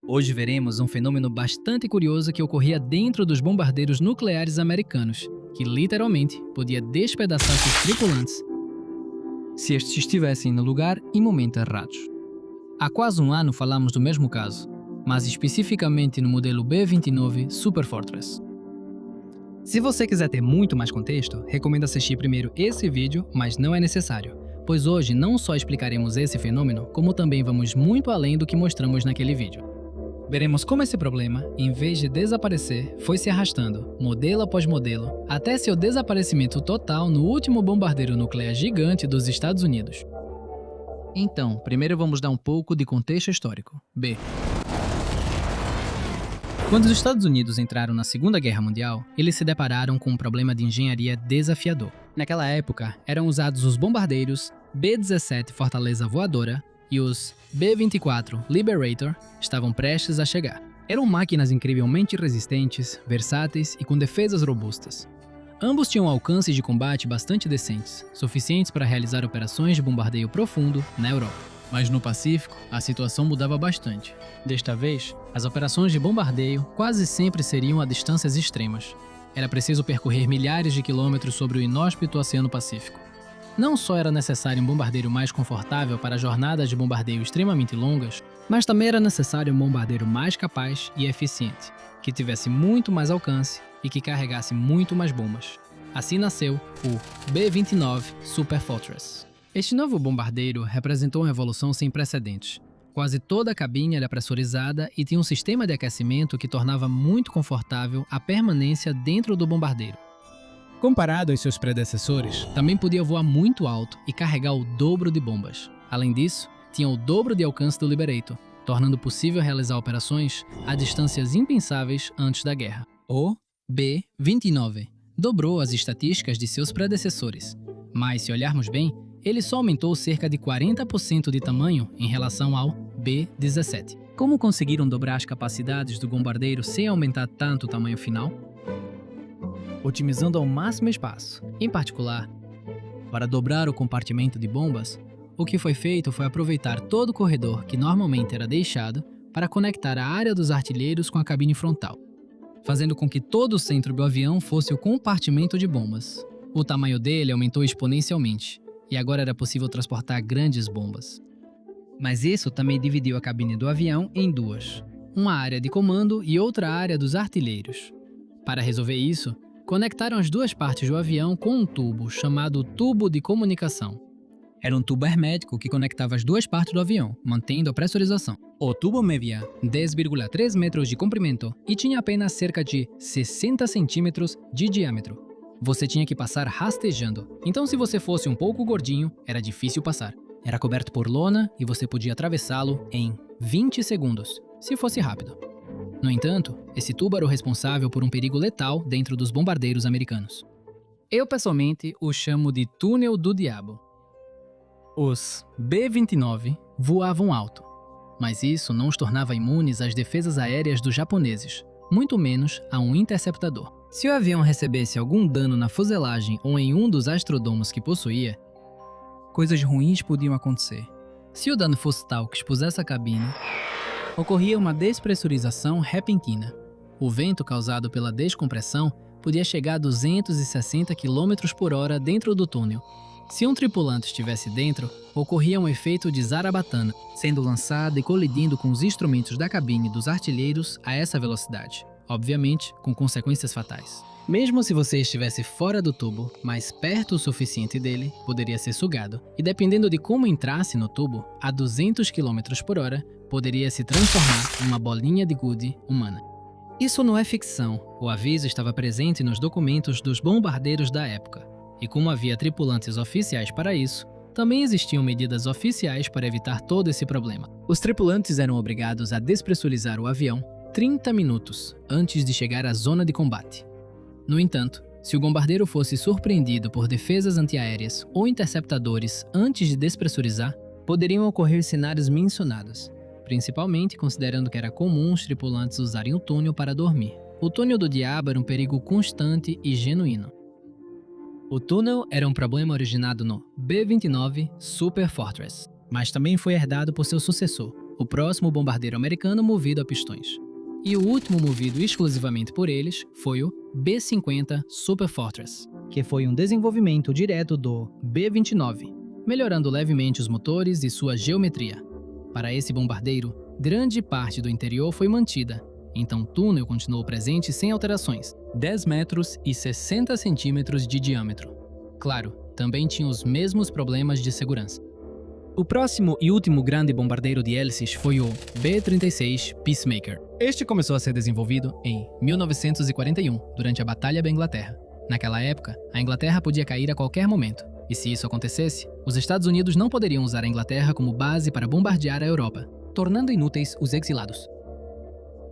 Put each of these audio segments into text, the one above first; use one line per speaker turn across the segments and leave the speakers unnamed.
Hoje veremos um fenômeno bastante curioso que ocorria dentro dos bombardeiros nucleares americanos, que literalmente podia despedaçar seus tripulantes se estes estivessem no lugar e momento errados. Há quase um ano falamos do mesmo caso, mas especificamente no modelo B-29 Super Fortress. Se você quiser ter muito mais contexto, recomendo assistir primeiro esse vídeo, mas não é necessário, pois hoje não só explicaremos esse fenômeno, como também vamos muito além do que mostramos naquele vídeo. Veremos como esse problema, em vez de desaparecer, foi se arrastando, modelo após modelo, até seu desaparecimento total no último bombardeiro nuclear gigante dos Estados Unidos. Então, primeiro vamos dar um pouco de contexto histórico. B. Quando os Estados Unidos entraram na Segunda Guerra Mundial, eles se depararam com um problema de engenharia desafiador. Naquela época, eram usados os bombardeiros B-17 Fortaleza Voadora e os B-24 Liberator estavam prestes a chegar. Eram máquinas incrivelmente resistentes, versáteis e com defesas robustas. Ambos tinham alcances de combate bastante decentes, suficientes para realizar operações de bombardeio profundo na Europa. Mas no Pacífico, a situação mudava bastante. Desta vez, as operações de bombardeio quase sempre seriam a distâncias extremas. Era preciso percorrer milhares de quilômetros sobre o inóspito Oceano Pacífico. Não só era necessário um bombardeiro mais confortável para jornadas de bombardeio extremamente longas, mas também era necessário um bombardeiro mais capaz e eficiente, que tivesse muito mais alcance e que carregasse muito mais bombas. Assim nasceu o B-29 Super Fortress. Este novo bombardeiro representou uma evolução sem precedentes. Quase toda a cabine era pressurizada e tinha um sistema de aquecimento que tornava muito confortável a permanência dentro do bombardeiro. Comparado aos seus predecessores, também podia voar muito alto e carregar o dobro de bombas. Além disso, tinha o dobro de alcance do Liberator, tornando possível realizar operações a distâncias impensáveis antes da guerra. O B-29 dobrou as estatísticas de seus predecessores, mas se olharmos bem, ele só aumentou cerca de 40% de tamanho em relação ao B-17. Como conseguiram dobrar as capacidades do bombardeiro sem aumentar tanto o tamanho final? Otimizando ao máximo espaço. Em particular, para dobrar o compartimento de bombas, o que foi feito foi aproveitar todo o corredor que normalmente era deixado para conectar a área dos artilheiros com a cabine frontal, fazendo com que todo o centro do avião fosse o compartimento de bombas. O tamanho dele aumentou exponencialmente, e agora era possível transportar grandes bombas. Mas isso também dividiu a cabine do avião em duas, uma área de comando e outra área dos artilheiros. Para resolver isso, conectaram as duas partes do avião com um tubo chamado tubo de comunicação. Era um tubo hermético que conectava as duas partes do avião, mantendo a pressurização. O tubo media 10,3 metros de comprimento e tinha apenas cerca de 60 centímetros de diâmetro. Você tinha que passar rastejando, então se você fosse um pouco gordinho, era difícil passar. Era coberto por lona e você podia atravessá-lo em 20 segundos, se fosse rápido. No entanto, esse tubo era o responsável por um perigo letal dentro dos bombardeiros americanos. Eu pessoalmente o chamo de túnel do diabo. Os B-29 voavam alto, mas isso não os tornava imunes às defesas aéreas dos japoneses, muito menos a um interceptador. Se o avião recebesse algum dano na fuselagem ou em um dos astrodomos que possuía, coisas ruins podiam acontecer. Se o dano fosse tal que expusesse a cabine, ocorria uma despressurização repentina. O vento causado pela descompressão podia chegar a 260 km por hora dentro do túnel. Se um tripulante estivesse dentro, ocorria um efeito de zarabatana, sendo lançado e colidindo com os instrumentos da cabine dos artilheiros a essa velocidade, obviamente com consequências fatais. Mesmo se você estivesse fora do tubo, mas perto o suficiente dele, poderia ser sugado, e dependendo de como entrasse no tubo, a 200 km por hora, poderia se transformar em uma bolinha de gude humana. Isso não é ficção, o aviso estava presente nos documentos dos bombardeiros da época. E como havia tripulantes oficiais para isso, também existiam medidas oficiais para evitar todo esse problema. Os tripulantes eram obrigados a despressurizar o avião 30 minutos antes de chegar à zona de combate. No entanto, se o bombardeiro fosse surpreendido por defesas antiaéreas ou interceptadores antes de despressurizar, poderiam ocorrer cenários mencionados, principalmente considerando que era comum os tripulantes usarem o túnel para dormir. O túnel do diabo era um perigo constante e genuíno. O túnel era um problema originado no B-29 Super Fortress, mas também foi herdado por seu sucessor, o próximo bombardeiro americano movido a pistões. E o último movido exclusivamente por eles foi o B-50 Super Fortress, que foi um desenvolvimento direto do B-29, melhorando levemente os motores e sua geometria. Para esse bombardeiro, grande parte do interior foi mantida, então o túnel continuou presente sem alterações, 10 metros e 60 centímetros de diâmetro. Claro, também tinha os mesmos problemas de segurança. O próximo e último grande bombardeiro de hélices foi o B-36 Peacemaker. Este começou a ser desenvolvido em 1941, durante a Batalha da Inglaterra. Naquela época, a Inglaterra podia cair a qualquer momento, e se isso acontecesse, os Estados Unidos não poderiam usar a Inglaterra como base para bombardear a Europa, tornando inúteis os exilados.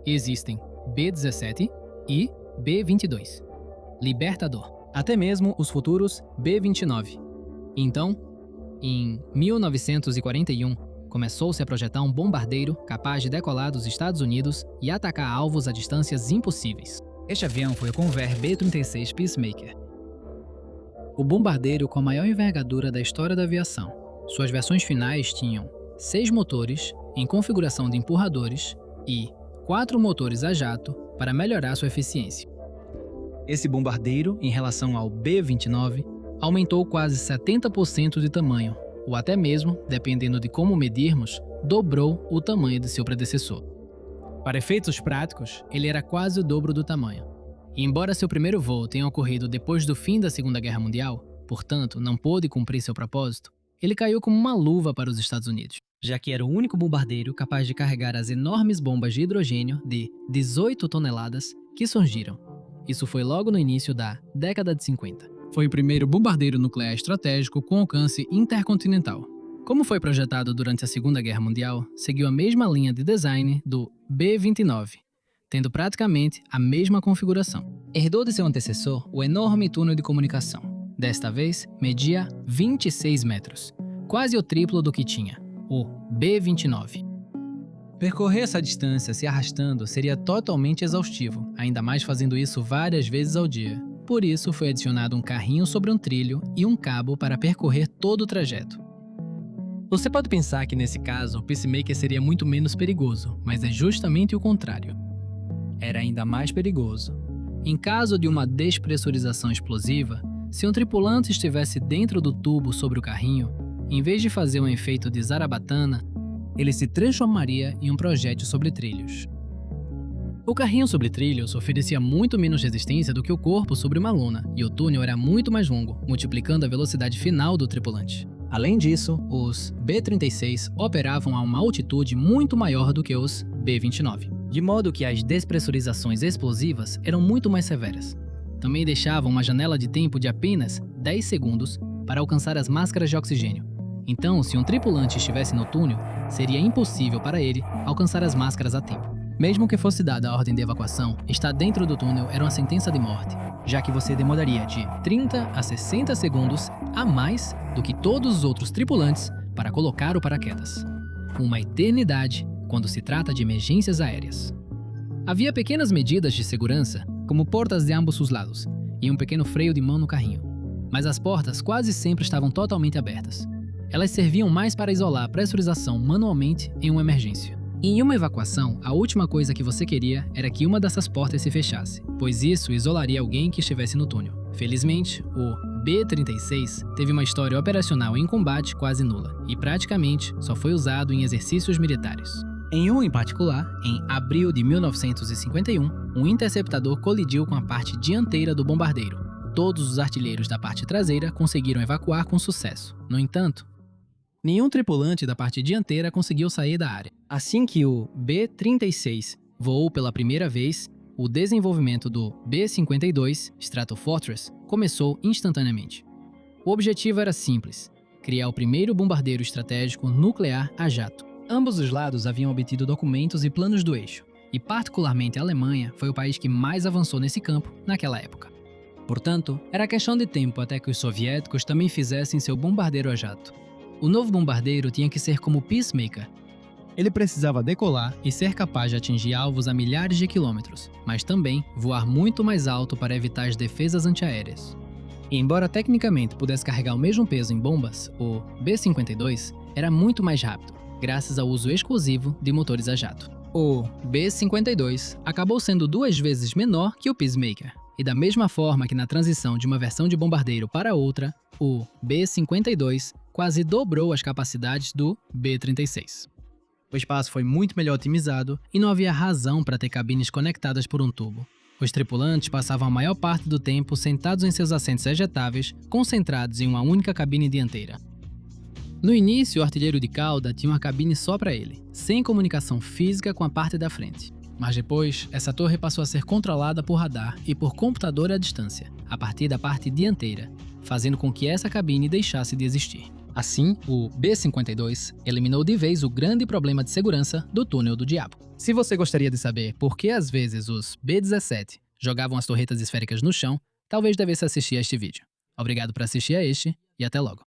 Existem B-17 e B-22, Libertador, até mesmo os futuros B-29. Então, em 1941, começou-se a projetar um bombardeiro capaz de decolar dos Estados Unidos e atacar alvos a distâncias impossíveis. Este avião foi o Convair B-36 Peacemaker, o bombardeiro com a maior envergadura da história da aviação. Suas versões finais tinham 6 motores em configuração de empurradores e 4 motores a jato para melhorar sua eficiência. Esse bombardeiro, em relação ao B-29, aumentou quase 70% de tamanho, ou até mesmo, dependendo de como medirmos, dobrou o tamanho de seu predecessor. Para efeitos práticos, ele era quase o dobro do tamanho. E embora seu primeiro voo tenha ocorrido depois do fim da Segunda Guerra Mundial, portanto não pôde cumprir seu propósito, ele caiu como uma luva para os Estados Unidos, já que era o único bombardeiro capaz de carregar as enormes bombas de hidrogênio de 18 toneladas que surgiram. Isso foi logo no início da década de 50. Foi o primeiro bombardeiro nuclear estratégico com alcance intercontinental. Como foi projetado durante a Segunda Guerra Mundial, seguiu a mesma linha de design do B-29, tendo praticamente a mesma configuração. Herdou de seu antecessor o enorme túnel de comunicação. Desta vez, media 26 metros, quase o triplo do que tinha, o B-29. Percorrer essa distância se arrastando seria totalmente exaustivo, ainda mais fazendo isso várias vezes ao dia. Por isso, foi adicionado um carrinho sobre um trilho e um cabo para percorrer todo o trajeto. Você pode pensar que nesse caso, o Peacemaker seria muito menos perigoso, mas é justamente o contrário. Era ainda mais perigoso. Em caso de uma despressurização explosiva, se um tripulante estivesse dentro do tubo sobre o carrinho, em vez de fazer um efeito de zarabatana, ele se transformaria em um projétil sobre trilhos. O carrinho sobre trilhos oferecia muito menos resistência do que o corpo sobre uma lona, e o túnel era muito mais longo, multiplicando a velocidade final do tripulante. Além disso, os B-36 operavam a uma altitude muito maior do que os B-29, de modo que as despressurizações explosivas eram muito mais severas. Também deixavam uma janela de tempo de apenas 10 segundos para alcançar as máscaras de oxigênio. Então, se um tripulante estivesse no túnel, seria impossível para ele alcançar as máscaras a tempo. Mesmo que fosse dada a ordem de evacuação, estar dentro do túnel era uma sentença de morte, já que você demoraria de 30 a 60 segundos a mais do que todos os outros tripulantes para colocar o paraquedas. Uma eternidade quando se trata de emergências aéreas. Havia pequenas medidas de segurança, como portas de ambos os lados, e um pequeno freio de mão no carrinho. Mas as portas quase sempre estavam totalmente abertas. Elas serviam mais para isolar a pressurização manualmente em uma emergência. Em uma evacuação, a última coisa que você queria era que uma dessas portas se fechasse, pois isso isolaria alguém que estivesse no túnel. Felizmente, o B-36 teve uma história operacional em combate quase nula, e praticamente só foi usado em exercícios militares. Em um em particular, em abril de 1951, um interceptador colidiu com a parte dianteira do bombardeiro. Todos os artilheiros da parte traseira conseguiram evacuar com sucesso. No entanto, nenhum tripulante da parte dianteira conseguiu sair da área. Assim que o B-36 voou pela primeira vez, o desenvolvimento do B-52 Stratofortress começou instantaneamente. O objetivo era simples: criar o primeiro bombardeiro estratégico nuclear a jato. Ambos os lados haviam obtido documentos e planos do eixo, e particularmente a Alemanha foi o país que mais avançou nesse campo naquela época. Portanto, era questão de tempo até que os soviéticos também fizessem seu bombardeiro a jato. O novo bombardeiro tinha que ser como o Peacemaker. Ele precisava decolar e ser capaz de atingir alvos a milhares de quilômetros, mas também voar muito mais alto para evitar as defesas antiaéreas. E embora tecnicamente pudesse carregar o mesmo peso em bombas, o B-52 era muito mais rápido, graças ao uso exclusivo de motores a jato. O B-52 acabou sendo 2 vezes menor que o Peacemaker, e da mesma forma que na transição de uma versão de bombardeiro para outra, o B-52 quase dobrou as capacidades do B-36. O espaço foi muito melhor otimizado e não havia razão para ter cabines conectadas por um tubo. Os tripulantes passavam a maior parte do tempo sentados em seus assentos ejetáveis, concentrados em uma única cabine dianteira. No início, o artilheiro de cauda tinha uma cabine só para ele, sem comunicação física com a parte da frente. Mas depois, essa torre passou a ser controlada por radar e por computador à distância, a partir da parte dianteira, fazendo com que essa cabine deixasse de existir. Assim, o B-52 eliminou de vez o grande problema de segurança do Túnel do Diabo. Se você gostaria de saber por que às vezes os B-17 jogavam as torretas esféricas no chão, talvez devesse assistir a este vídeo. Obrigado por assistir a este e até logo.